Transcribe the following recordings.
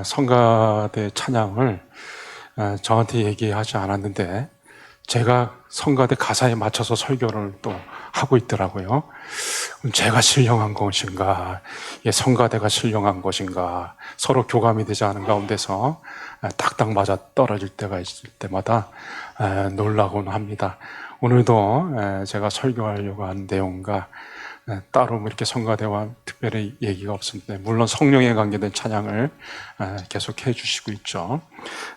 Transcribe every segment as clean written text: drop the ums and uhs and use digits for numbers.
성가대 찬양을 저한테 얘기하지 않았는데 제가 성가대 가사에 맞춰서 설교를 또 하고 있더라고요. 그럼 제가 신령한 것인가, 성가대가 신령한 것인가, 서로 교감이 되지 않은 가운데서 딱딱 맞아 떨어질 때가 있을 때마다 놀라곤 합니다. 오늘도 제가 설교하려고 하는 내용과 따로 이렇게 성가대와 특별히 얘기가 없었는데, 물론 성령에 관계된 찬양을 계속 해주시고 있죠.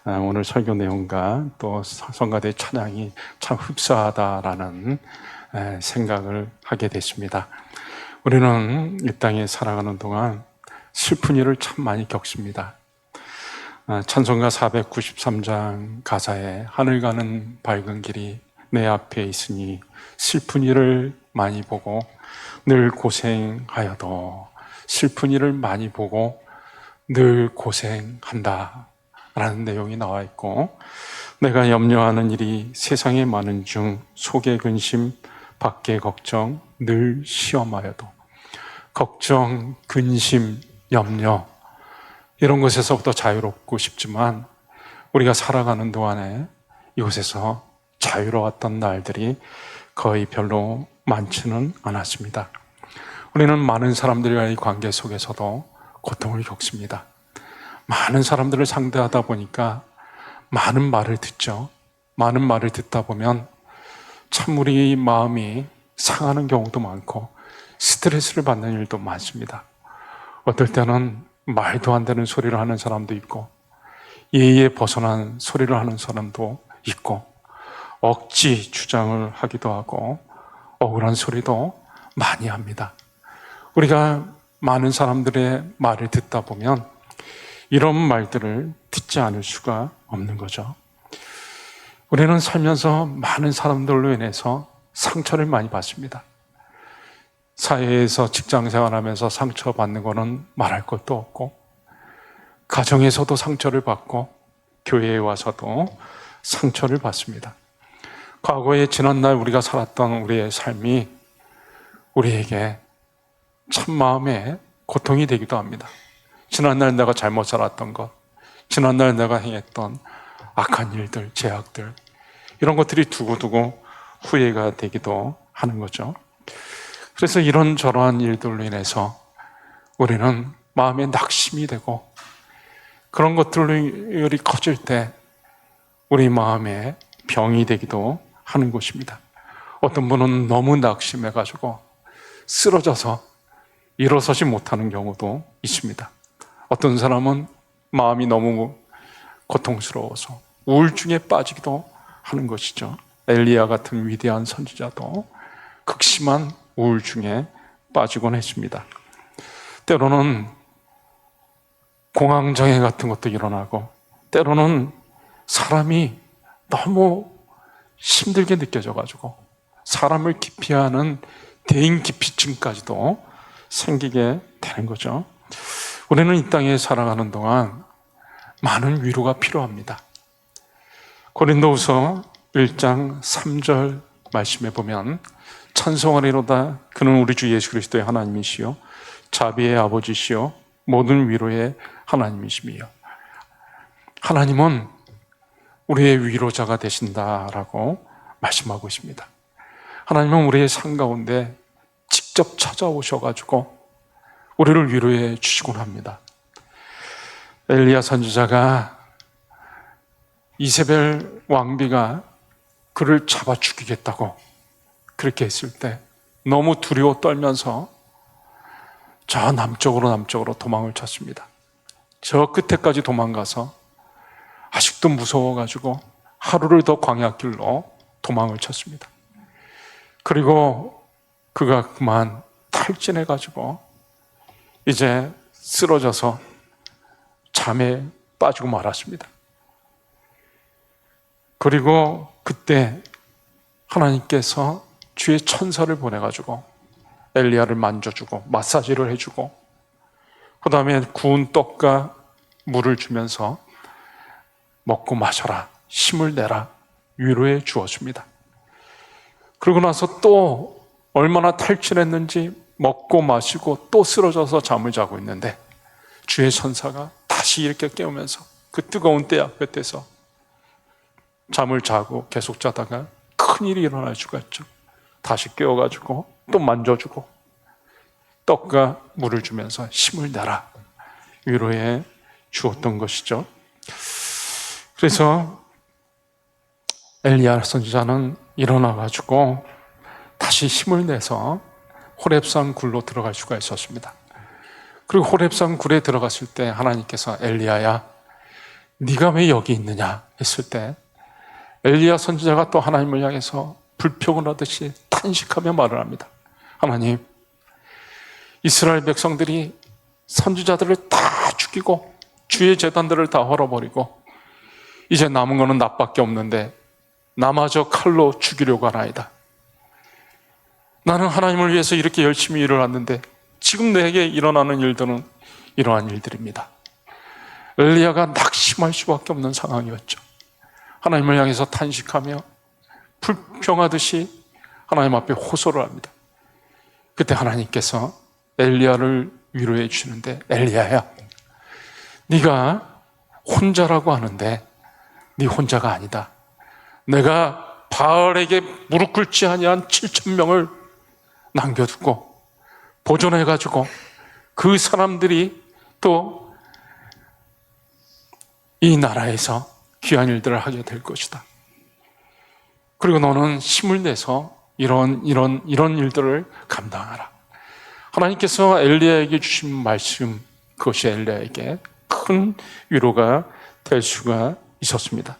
오늘 설교 내용과 또 성가대 찬양이 참 흡사하다라는 생각을 하게 됐습니다. 우리는 이 땅에 살아가는 동안 슬픈 일을 참 많이 겪습니다. 찬송가 493장 가사에 하늘 가는 밝은 길이 내 앞에 있으니 슬픈 일을 많이 보고 늘 고생하여도 슬픈 일을 많이 보고 늘 고생한다 라는 내용이 나와 있고, 내가 염려하는 일이 세상에 많은 중 속에 근심 밖에 걱정 늘 시험하여도, 걱정, 근심, 염려 이런 것에서부터 자유롭고 싶지만 우리가 살아가는 동안에 이곳에서 자유로웠던 날들이 거의 별로 많지는 않았습니다. 우리는 많은 사람들과의 관계 속에서도 고통을 겪습니다. 많은 사람들을 상대하다 보니까 많은 말을 듣죠. 많은 말을 듣다 보면 참 우리 마음이 상하는 경우도 많고 스트레스를 받는 일도 많습니다. 어떨 때는 말도 안 되는 소리를 하는 사람도 있고, 예의에 벗어난 소리를 하는 사람도 있고, 억지 주장을 하기도 하고 억울한 소리도 많이 합니다. 우리가 많은 사람들의 말을 듣다 보면 이런 말들을 듣지 않을 수가 없는 거죠. 우리는 살면서 많은 사람들로 인해서 상처를 많이 받습니다. 사회에서 직장 생활하면서 상처받는 거는 말할 것도 없고, 가정에서도 상처를 받고 교회에 와서도 상처를 받습니다. 과거에 지난날 우리가 살았던 우리의 삶이 우리에게 참 마음에 고통이 되기도 합니다. 지난날 내가 잘못 살았던 것, 지난날 내가 행했던 악한 일들, 죄악들, 이런 것들이 두고두고 후회가 되기도 하는 거죠. 그래서 이런저러한 일들로 인해서 우리는 마음에 낙심이 되고, 그런 것들이 커질 때 우리 마음에 병이 되기도 하는 것입니다. 어떤 분은 너무 낙심해가지고 쓰러져서 일어서지 못하는 경우도 있습니다. 어떤 사람은 마음이 너무 고통스러워서 우울증에 빠지기도 하는 것이죠. 엘리야 같은 위대한 선지자도 극심한 우울증에 빠지곤 했습니다. 때로는 공황장애 같은 것도 일어나고, 때로는 사람이 너무 힘들게 느껴져가지고 사람을 기피하는 대인기피증까지도 생기게 되는 거죠. 우리는 이 땅에 살아가는 동안 많은 위로가 필요합니다. 고린도후서 1장 3절 말씀에 보면, 찬송하리로다 그는 우리 주 예수 그리스도의 하나님이시요 자비의 아버지시요 모든 위로의 하나님이시며, 하나님은 우리의 위로자가 되신다라고 말씀하고 있습니다. 하나님은 우리의 삶 가운데 직접 찾아오셔가지고 우리를 위로해 주시곤 합니다. 엘리야 선지자가 이세벨 왕비가 그를 잡아 죽이겠다고 그렇게 했을 때 너무 두려워 떨면서 저 남쪽으로 도망을 쳤습니다. 저 끝에까지 도망가서 아직도 무서워가지고 하루를 더 광야길로 도망을 쳤습니다. 그리고 그가 그만 탈진해가지고 이제 쓰러져서 잠에 빠지고 말았습니다. 그리고 그때 하나님께서 주의 천사를 보내가지고 엘리야를 만져주고 마사지를 해주고, 그 다음에 구운 떡과 물을 주면서 먹고 마셔라, 힘을 내라, 위로해 주었습니다. 그러고 나서 또 얼마나 탈진했는지 먹고 마시고 또 쓰러져서 잠을 자고 있는데 주의 천사가 다 다시 이렇게 깨우면서 그 뜨거운 때야 끝에서 잠을 자고 계속 자다가 큰일이 일어날 수가 있죠. 다시 깨워가지고 또 만져주고 떡과 물을 주면서 힘을 내라 위로해 주었던 것이죠. 그래서 엘리야 선지자는 일어나가지고 다시 힘을 내서 호렙산 굴로 들어갈 수가 있었습니다. 그리고 호렙산 굴에 들어갔을 때 하나님께서 엘리야야 네가 왜 여기 있느냐 했을 때 엘리야 선지자가 또 하나님을 향해서 불평을 하듯이 탄식하며 말을 합니다. 하나님, 이스라엘 백성들이 선지자들을 다 죽이고 주의 제단들을 다 헐어버리고 이제 남은 거는 나밖에 없는데 나마저 칼로 죽이려고 하나이다. 나는 하나님을 위해서 이렇게 열심히 일을 하는데 지금 내게 일어나는 일들은 이러한 일들입니다. 엘리야가 낙심할 수밖에 없는 상황이었죠. 하나님을 향해서 탄식하며 불평하듯이 하나님 앞에 호소를 합니다. 그때 하나님께서 엘리야를 위로해 주시는데 엘리야야, 네가 혼자라고 하는데 네 혼자가 아니다. 내가 바알에게 무릎 꿇지 아니한 7,000명을 남겨두고 보존해가지고 그 사람들이 또 이 나라에서 귀한 일들을 하게 될 것이다. 그리고 너는 힘을 내서 이런 일들을 감당하라. 하나님께서 엘리야에게 주신 말씀, 그것이 엘리야에게 큰 위로가 될 수가 있었습니다.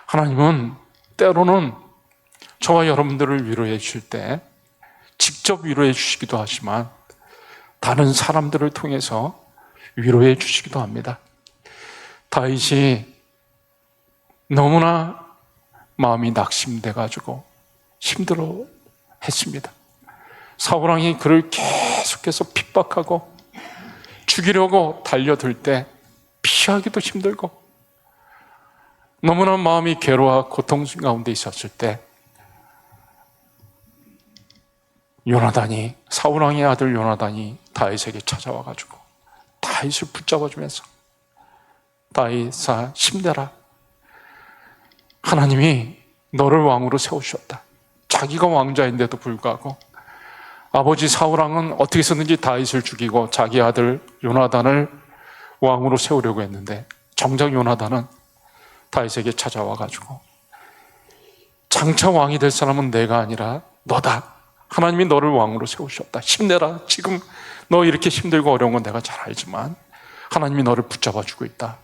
하나님은 때로는 저와 여러분들을 위로해 주실 때 직접 위로해 주시기도 하지만 다른 사람들을 통해서 위로해 주시기도 합니다. 다윗이 너무나 마음이 낙심돼가지고 힘들어 했습니다. 사울왕이 그를 계속해서 핍박하고 죽이려고 달려들 때 피하기도 힘들고 너무나 마음이 괴로워 고통 가운데 있었을 때 요나단이, 사울왕의 아들 요나단이 다윗에게 찾아와가지고 다윗을 붙잡아주면서 다윗아 힘내라. 하나님이 너를 왕으로 세우셨다. 자기가 왕자인데도 불구하고 아버지 사울왕은 어떻게 해서든지 다윗을 죽이고 자기 아들 요나단을 왕으로 세우려고 했는데 정작 요나단은 다윗에게 찾아와가지고 장차 왕이 될 사람은 내가 아니라 너다. 하나님이 너를 왕으로 세우셨다. 힘내라. 지금 너 이렇게 힘들고 어려운 건 내가 잘 알지만 하나님이 너를 붙잡아주고 있다.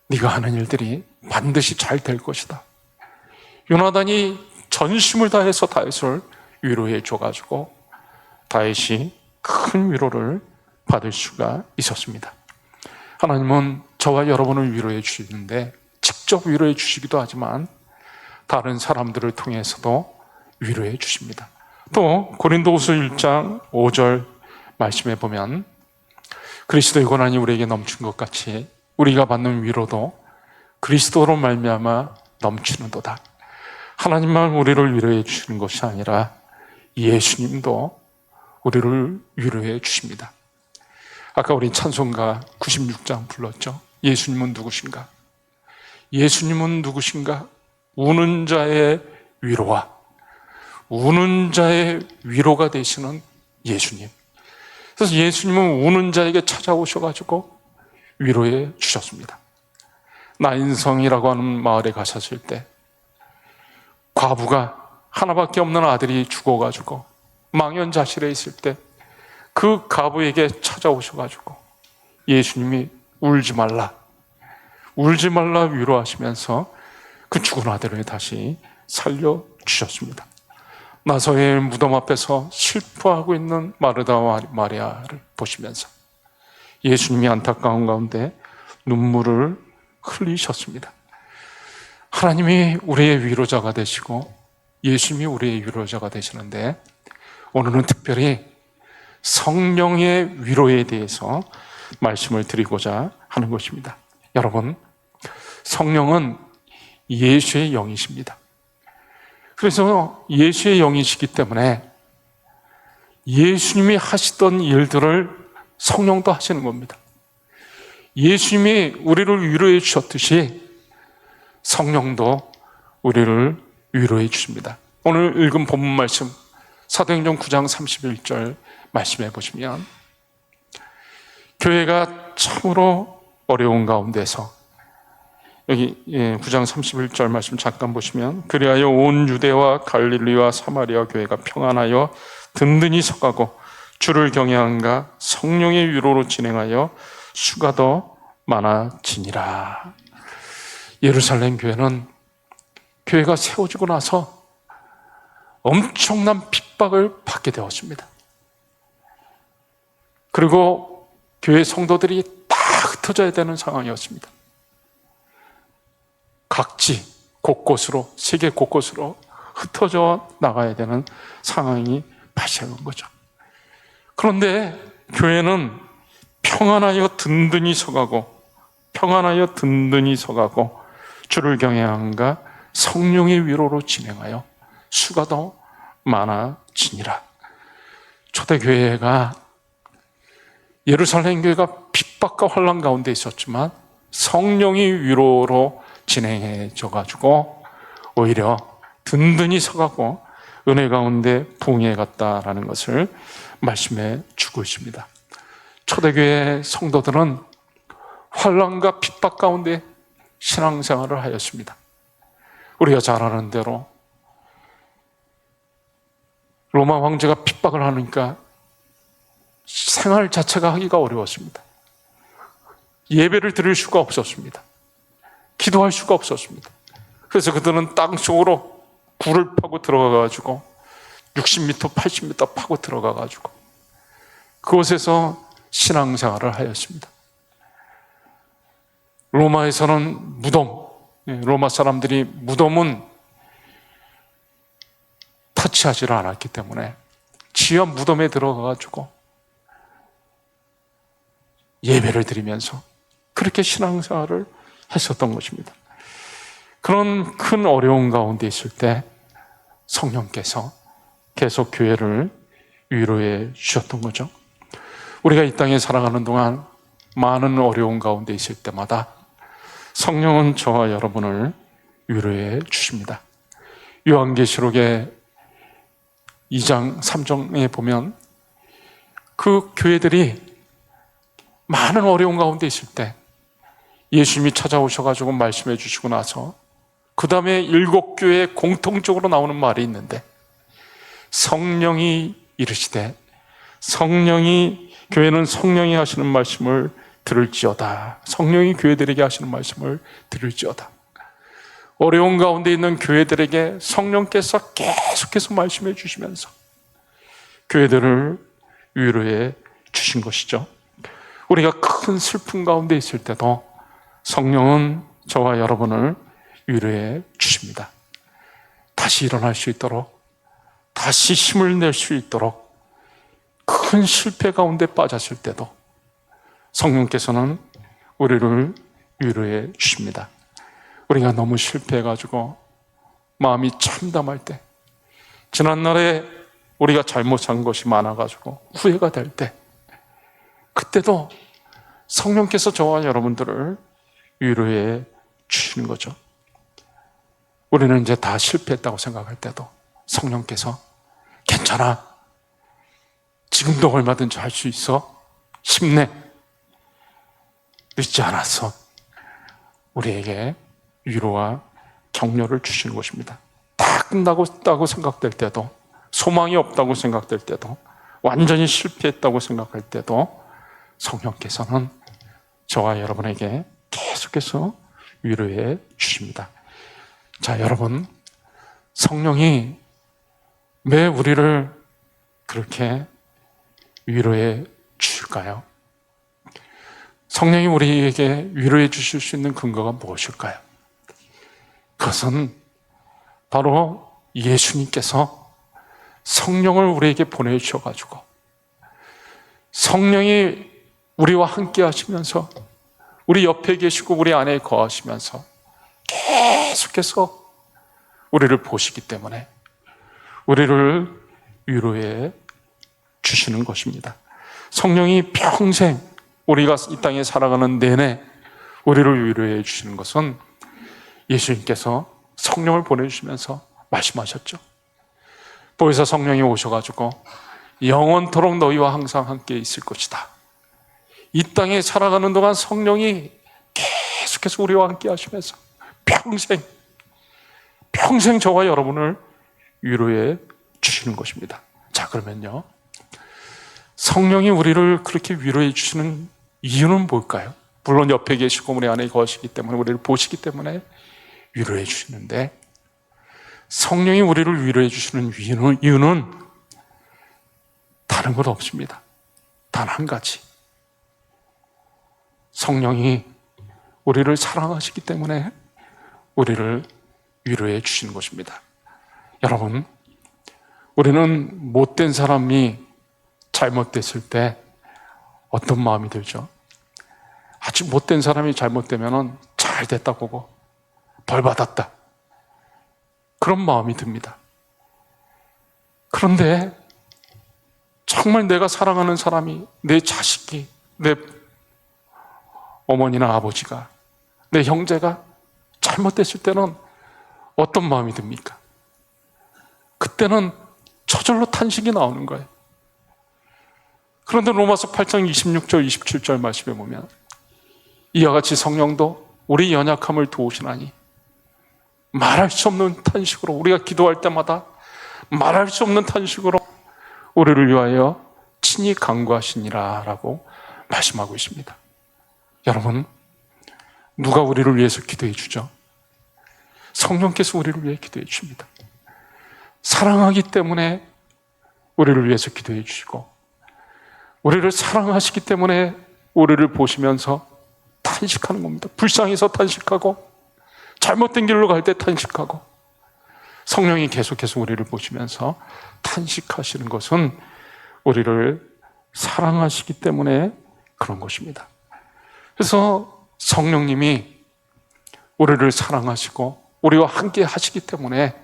네가 하는 일들이 반드시 잘 될 것이다. 요나단이 전심을 다해서 다윗을 위로해 줘가지고 다윗이 큰 위로를 받을 수가 있었습니다. 하나님은 저와 여러분을 위로해 주시는데 직접 위로해 주시기도 하지만 다른 사람들을 통해서도 위로해 주십니다. 또 고린도후서 1장 5절 말씀에 보면 그리스도의 고난이 우리에게 넘친 것 같이 우리가 받는 위로도 그리스도로 말미암아 넘치는도다. 하나님만 우리를 위로해 주시는 것이 아니라 예수님도 우리를 위로해 주십니다. 아까 우리 찬송가 96장 불렀죠. 예수님은 누구신가? 예수님은 누구신가? 우는 자의 위로와 우는 자의 위로가 되시는 예수님. 그래서 예수님은 우는 자에게 찾아오셔가지고 위로해 주셨습니다. 나인성이라고 하는 마을에 가셨을 때 과부가 하나밖에 없는 아들이 죽어가지고 망연자실해 있을 때 그 과부에게 찾아오셔가지고 예수님이 울지 말라 위로하시면서 그 죽은 아들을 다시 살려주셨습니다. 나사로의 무덤 앞에서 슬퍼하고 있는 마르다와 마리아를 보시면서 예수님이 안타까운 가운데 눈물을 흘리셨습니다. 하나님이 우리의 위로자가 되시고 예수님이 우리의 위로자가 되시는데 오늘은 특별히 성령의 위로에 대해서 말씀을 드리고자 하는 것입니다. 여러분, 성령은 예수의 영이십니다. 그래서 예수의 영이시기 때문에 예수님이 하시던 일들을 성령도 하시는 겁니다. 예수님이 우리를 위로해 주셨듯이 성령도 우리를 위로해 주십니다. 오늘 읽은 본문 말씀 사도행전 9장 31절 말씀해 보시면 교회가 참으로 어려운 가운데서 여기 9장 31절 말씀 잠깐 보시면 그리하여 온 유대와 갈릴리와 사마리아 교회가 평안하여 든든히 서가고 주를 경외함과 성령의 위로로 진행하여 수가 더 많아지니라. 예루살렘 교회는 교회가 세워지고 나서 엄청난 핍박을 받게 되었습니다. 그리고 교회 성도들이 다 흩어져야 되는 상황이었습니다. 각지 곳곳으로, 세계 곳곳으로 흩어져 나가야 되는 상황이 발생한 거죠. 그런데 교회는 평안하여 든든히 서가고 주를 경외함과 성령의 위로로 진행하여 수가 더 많아지니라. 초대교회가 예루살렘 교회가 핍박과 환난 가운데 있었지만 성령의 위로로 진행해져 가지고 오히려 든든히 서가고 은혜 가운데 부흥해 갔다라는 것을 말씀해 주고 있습니다. 초대교회 성도들은 환난과 핍박 가운데 신앙생활을 하였습니다. 우리가 잘 아는 대로 로마 황제가 핍박을 하니까 생활 자체가 하기가 어려웠습니다. 예배를 드릴 수가 없었습니다. 기도할 수가 없었습니다. 그래서 그들은 땅속으로 굴을 파고 들어가가지고 60m, 80m 파고 들어가가지고 그곳에서 신앙생활을 하였습니다. 로마에서는 무덤, 로마 사람들이 무덤은 터치하지를 않았기 때문에 지하 무덤에 들어가가지고 예배를 드리면서 그렇게 신앙생활을 했었던 것입니다. 그런 큰 어려움 가운데 있을 때 성령께서 계속 교회를 위로해 주셨던 거죠. 우리가 이 땅에 살아가는 동안 많은 어려움 가운데 있을 때마다 성령은 저와 여러분을 위로해 주십니다. 요한계시록의 2장 3장에 보면 그 교회들이 많은 어려움 가운데 있을 때 예수님이 찾아오셔가지고 말씀해 주시고 나서 그 다음에 7교회에 공통적으로 나오는 말이 있는데 성령이 이르시되 교회는 성령이 하시는 말씀을 들을지어다. 성령이 교회들에게 하시는 말씀을 들을지어다. 어려운 가운데 있는 교회들에게 성령께서 계속해서 말씀해 주시면서 교회들을 위로해 주신 것이죠. 우리가 큰 슬픔 가운데 있을 때도 성령은 저와 여러분을 위로해 주십니다. 다시 일어날 수 있도록, 다시 힘을 낼 수 있도록 큰 실패 가운데 빠졌을 때도 성령께서는 우리를 위로해 주십니다. 우리가 너무 실패해가지고 마음이 참담할 때, 지난날에 우리가 잘못한 것이 많아가지고 후회가 될 때, 그때도 성령께서 저와 여러분들을 위로해 주시는 거죠. 우리는 이제 다 실패했다고 생각할 때도 성령께서 괜찮아, 지금도 얼마든지 할 수 있어, 힘내, 늦지 않았어, 우리에게 위로와 격려를 주시는 것입니다. 다 끝나고 생각될 때도, 소망이 없다고 생각될 때도, 완전히 실패했다고 생각할 때도 성령께서는 저와 여러분에게 계속해서 위로해 주십니다. 자, 여러분, 성령이 왜 우리를 그렇게 위로해 주실까요? 성령이 우리에게 위로해 주실 수 있는 근거가 무엇일까요? 그것은 바로 예수님께서 성령을 우리에게 보내주셔가지고 성령이 우리와 함께 하시면서 우리 옆에 계시고 우리 안에 거하시면서 계속해서 우리를 보시기 때문에 우리를 위로해 주시는 것입니다. 성령이 평생 우리가 이 땅에 살아가는 내내 우리를 위로해 주시는 것은 예수님께서 성령을 보내주시면서 말씀하셨죠. 보혜사 성령이 오셔가지고 영원토록 너희와 항상 함께 있을 것이다. 이 땅에 살아가는 동안 성령이 계속해서 우리와 함께 하시면서 평생 저와 여러분을 위로해 주시는 것입니다. 자, 그러면요, 성령이 우리를 그렇게 위로해 주시는 이유는 뭘까요? 물론 옆에 계시고 우리 안에 거하시기 때문에, 우리를 보시기 때문에 위로해 주시는데, 성령이 우리를 위로해 주시는 이유는 다른 것 없습니다. 단 한 가지. 성령이 우리를 사랑하시기 때문에 우리를 위로해 주시는 것입니다. 여러분, 우리는 못된 사람이 잘못됐을 때 어떤 마음이 들죠? 아주 못된 사람이 잘못되면 잘 됐다 보고 벌 받았다, 그런 마음이 듭니다. 그런데 정말 내가 사랑하는 사람이, 내 자식이, 내 어머니나 아버지가, 내 형제가 잘못됐을 때는 어떤 마음이 듭니까? 그때는 저절로 탄식이 나오는 거예요. 그런데 로마서 8장 26절 27절 말씀에 보면 이와 같이 성령도 우리 연약함을 도우시나니 말할 수 없는 탄식으로, 우리가 기도할 때마다 말할 수 없는 탄식으로 우리를 위하여 친히 간구하시니라 라고 말씀하고 있습니다. 여러분, 누가 우리를 위해서 기도해 주죠? 성령께서 우리를 위해 기도해 주십니다. 사랑하기 때문에 우리를 위해서 기도해 주시고, 우리를 사랑하시기 때문에 우리를 보시면서 탄식하는 겁니다. 불쌍해서 탄식하고, 잘못된 길로 갈 때 탄식하고, 성령이 계속해서 우리를 보시면서 탄식하시는 것은 우리를 사랑하시기 때문에 그런 것입니다. 그래서 성령님이 우리를 사랑하시고 우리와 함께 하시기 때문에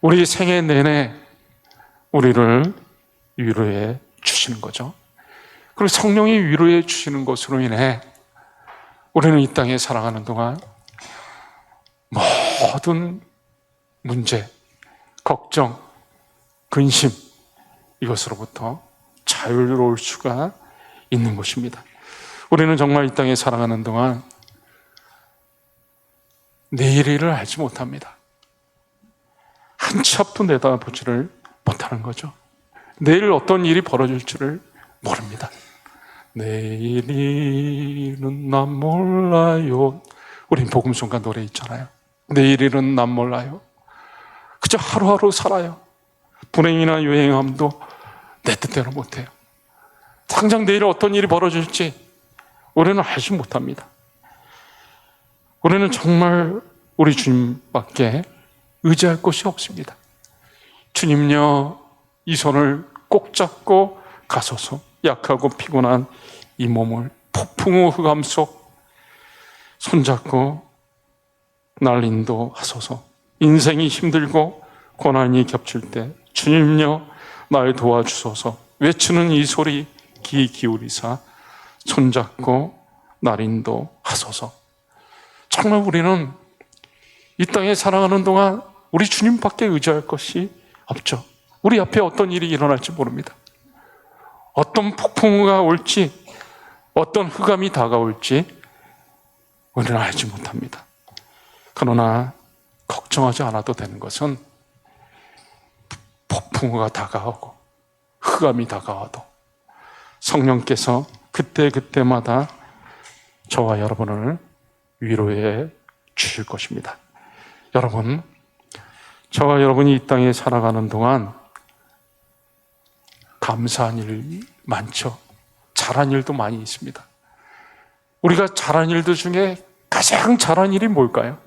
우리 생애 내내 우리를 위로해 주시는 거죠. 그리고 성령이 위로해 주시는 것으로 인해 우리는 이 땅에 살아가는 동안 모든 문제, 걱정, 근심, 이것으로부터 자유로울 수가 있는 것입니다. 우리는 정말 이 땅에 살아가는 동안 내일을 알지 못합니다. 한 치 앞도 내다보지를 못하는 거죠. 내일 어떤 일이 벌어질지를 모릅니다. 내일은 난 몰라요. 우린 복음송가 노래 있잖아요. 내일은 난 몰라요. 그저 하루하루 살아요. 불행이나 유행함도 내 뜻대로 못해요. 당장 내일 어떤 일이 벌어질지 우리는 알지 못합니다. 우리는 정말 우리 주님밖에 의지할 곳이 없습니다. 주님요, 이 손을 꼭 잡고 가소서. 약하고 피곤한 이 몸을 폭풍우 흑암 속 손잡고 날 인도하소서. 인생이 힘들고 고난이 겹칠 때 주님요, 날 도와주소서. 외치는 이 소리 귀 기울이사 손잡고 날 인도하소서. 정말 우리는 이 땅에 살아가는 동안 우리 주님밖에 의지할 것이 없죠. 우리 앞에 어떤 일이 일어날지 모릅니다. 어떤 폭풍우가 올지, 어떤 흑암이 다가올지 우리는 알지 못합니다. 그러나 걱정하지 않아도 되는 것은 폭풍우가 다가오고 흑암이 다가와도 성령께서 그때그때마다 저와 여러분을 위로해 주실 것입니다. 여러분, 저와 여러분이 이 땅에 살아가는 동안 감사한 일 많죠. 잘한 일도 많이 있습니다. 우리가 잘한 일들 중에 가장 잘한 일이 뭘까요?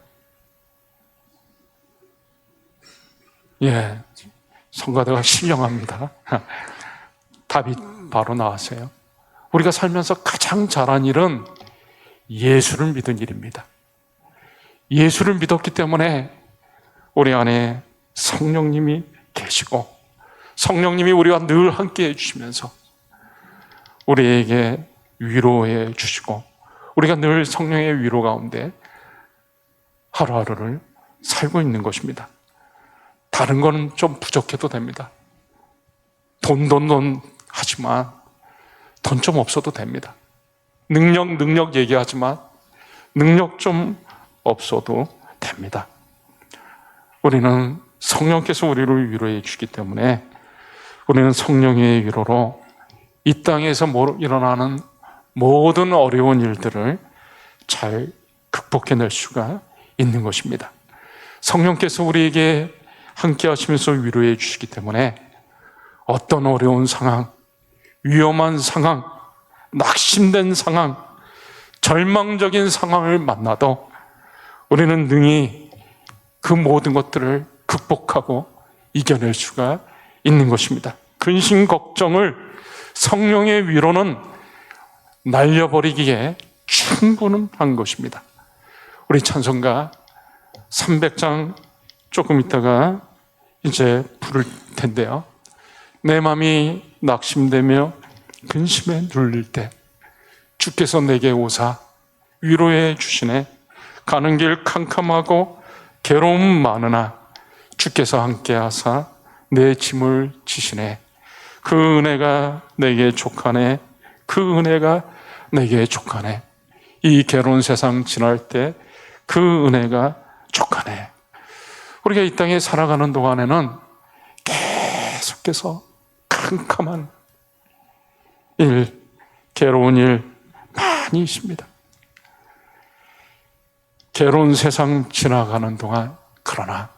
예, 성가대가 신령합니다. 답이 바로 나왔어요. 우리가 살면서 가장 잘한 일은 예수를 믿은 일입니다. 예수를 믿었기 때문에 우리 안에 성령님이 계시고 성령님이 우리와 늘 함께 해주시면서 우리에게 위로해 주시고 우리가 늘 성령의 위로 가운데 하루하루를 살고 있는 것입니다. 다른 거는 좀 부족해도 됩니다. 돈 하지만 돈 좀 없어도 됩니다. 능력 얘기하지만 능력 좀 없어도 됩니다. 우리는 성령께서 우리를 위로해 주기 때문에 우리는 성령의 위로로 이 땅에서 일어나는 모든 어려운 일들을 잘 극복해낼 수가 있는 것입니다. 성령께서 우리에게 함께 하시면서 위로해 주시기 때문에 어떤 어려운 상황, 위험한 상황, 낙심된 상황, 절망적인 상황을 만나도 우리는 능히 그 모든 것들을 극복하고 이겨낼 수가 있는 것입니다. 근심 걱정을 성령의 위로는 날려버리기에 충분한 것입니다. 우리 찬송가 300장 조금 있다가 이제 부를 텐데요. 내 마음이 낙심되며 근심에 눌릴 때 주께서 내게 오사 위로해 주시네. 가는 길 캄캄하고 괴로움 많으나 주께서 함께 하사 내 짐을 지시네. 그 은혜가 내게 족하네. 그 은혜가 내게 족하네. 이 괴로운 세상 지날 때 그 은혜가 족하네. 우리가 이 땅에 살아가는 동안에는 계속해서 캄캄한 일, 괴로운 일 많이 있습니다. 괴로운 세상 지나가는 동안 그러나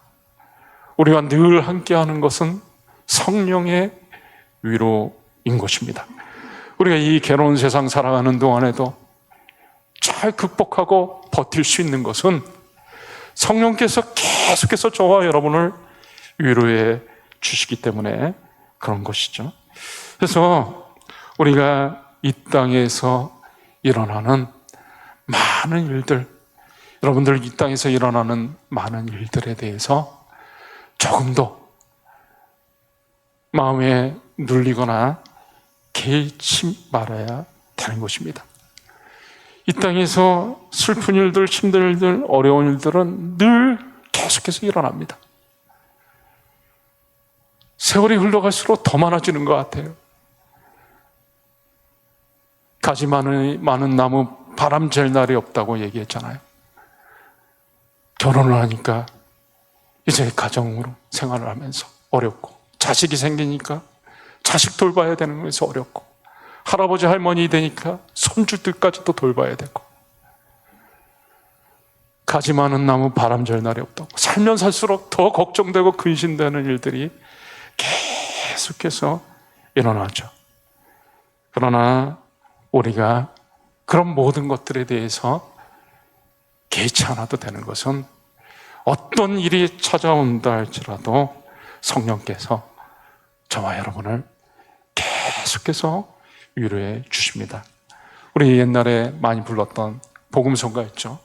우리가 늘 함께하는 것은 성령의 위로인 것입니다. 우리가 이 괴로운 세상 살아가는 동안에도 잘 극복하고 버틸 수 있는 것은 성령께서 계속해서 저와 여러분을 위로해 주시기 때문에 그런 것이죠. 그래서 우리가 이 땅에서 일어나는 많은 일들, 여러분들 이 땅에서 일어나는 많은 일들에 대해서 조금도 마음에 눌리거나 개의치 말아야 되는 것입니다. 이 땅에서 슬픈 일들, 힘든 일들, 어려운 일들은 늘 계속해서 일어납니다. 세월이 흘러갈수록 더 많아지는 것 같아요. 가지 많은 나무 바람 잴 날이 없다고 얘기했잖아요. 결혼을 하니까 이제 가정으로 생활을 하면서 어렵고, 자식이 생기니까 자식 돌봐야 되는 것이 어렵고, 할아버지 할머니 되니까 손주들까지도 돌봐야 되고, 가지 많은 나무 바람 잴 날이 없다고. 살면 살수록 더 걱정되고 근심되는 일들이 계속해서 일어나죠. 그러나 우리가 그런 모든 것들에 대해서 개의치 않아도 되는 것은 어떤 일이 찾아온다 할지라도 성령께서 저와 여러분을 계속해서 위로해 주십니다. 우리 옛날에 많이 불렀던 복음성가 있죠.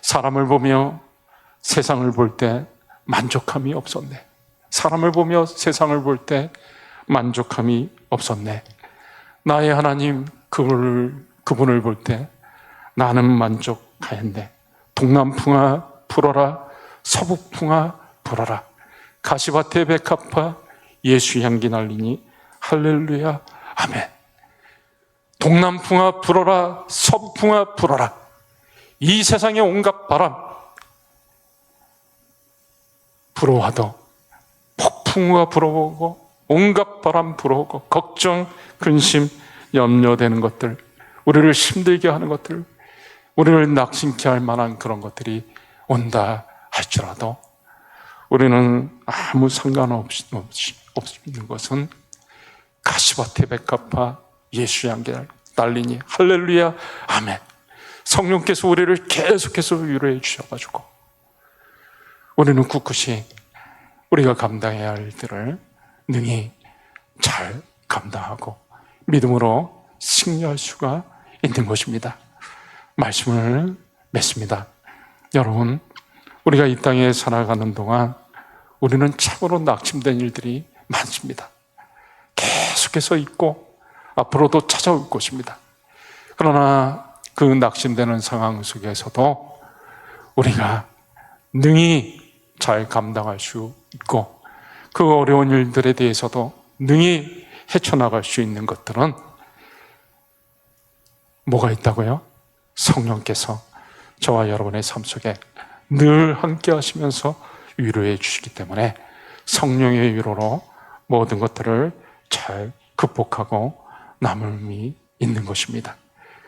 사람을 보며 세상을 볼 때 만족함이 없었네. 사람을 보며 세상을 볼 때 만족함이 없었네. 나의 하나님 그분을 볼 때 나는 만족하였네. 동남풍아 불어라, 서북풍아 불어라. 가시밭에 백합화 예수 향기 날리니 할렐루야 아멘. 동남풍아 불어라, 서북풍아 불어라. 이 세상의 온갖 바람 불어와도, 폭풍우가 불어오고 온갖 바람 불어오고 걱정, 근심, 염려되는 것들, 우리를 힘들게 하는 것들, 우리를 낙심케 할 만한 그런 것들이 온다 할지라도 우리는 아무 상관없이 없는 것은 가시밭에 백합화 예수 향기 날리니 할렐루야 아멘. 성령께서 우리를 계속해서 위로해 주셔가지고 우리는 굳굳이 우리가 감당해야 할 일들을 능히 잘 감당하고 믿음으로 승리할 수가 있는 것입니다. 말씀을 맺습니다. 여러분, 우리가 이 땅에 살아가는 동안 우리는 참으로 낙심된 일들이 많습니다. 계속해서 있고 앞으로도 찾아올 것입니다. 그러나 그 낙심되는 상황 속에서도 우리가 능히 잘 감당할 수 있고 그 어려운 일들에 대해서도 능히 헤쳐나갈 수 있는 것들은 뭐가 있다고요? 성령께서 저와 여러분의 삶 속에 늘 함께 하시면서 위로해 주시기 때문에 성령의 위로로 모든 것들을 잘 극복하고 남음이 있는 것입니다.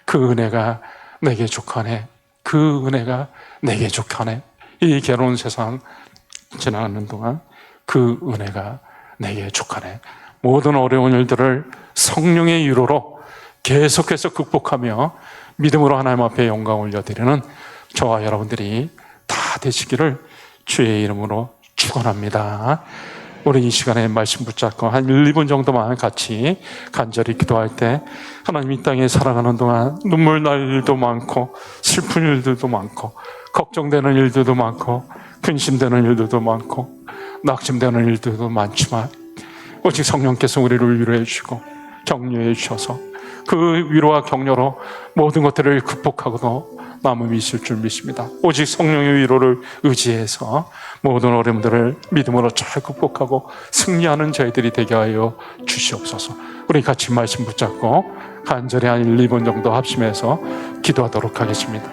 그 은혜가 내게 족하네. 그 은혜가 내게 족하네. 이 괴로운 세상 지나가는 동안 그 은혜가 내게 족하네. 모든 어려운 일들을 성령의 위로로 계속해서 극복하며 믿음으로 하나님 앞에 영광 올려드리는 저와 여러분들이 다 되시기를 주의 이름으로 축원합니다. 우리 이 시간에 말씀 붙잡고 한 1, 2분 정도만 같이 간절히 기도할 때 하나님 이 땅에 살아가는 동안 눈물 날 일도 많고 슬픈 일들도 많고 걱정되는 일들도 많고 근심되는 일들도 많고 낙심되는 일들도 많지만 오직 성령께서 우리를 위로해 주시고 격려해 주셔서 그 위로와 격려로 모든 것들을 극복하고도 남음이 있을 줄 믿습니다. 오직 성령의 위로를 의지해서 모든 어려움들을 믿음으로 잘 극복하고 승리하는 저희들이 되게 하여 주시옵소서. 우리 같이 말씀 붙잡고 간절히 한 1, 2분 정도 합심해서 기도하도록 하겠습니다.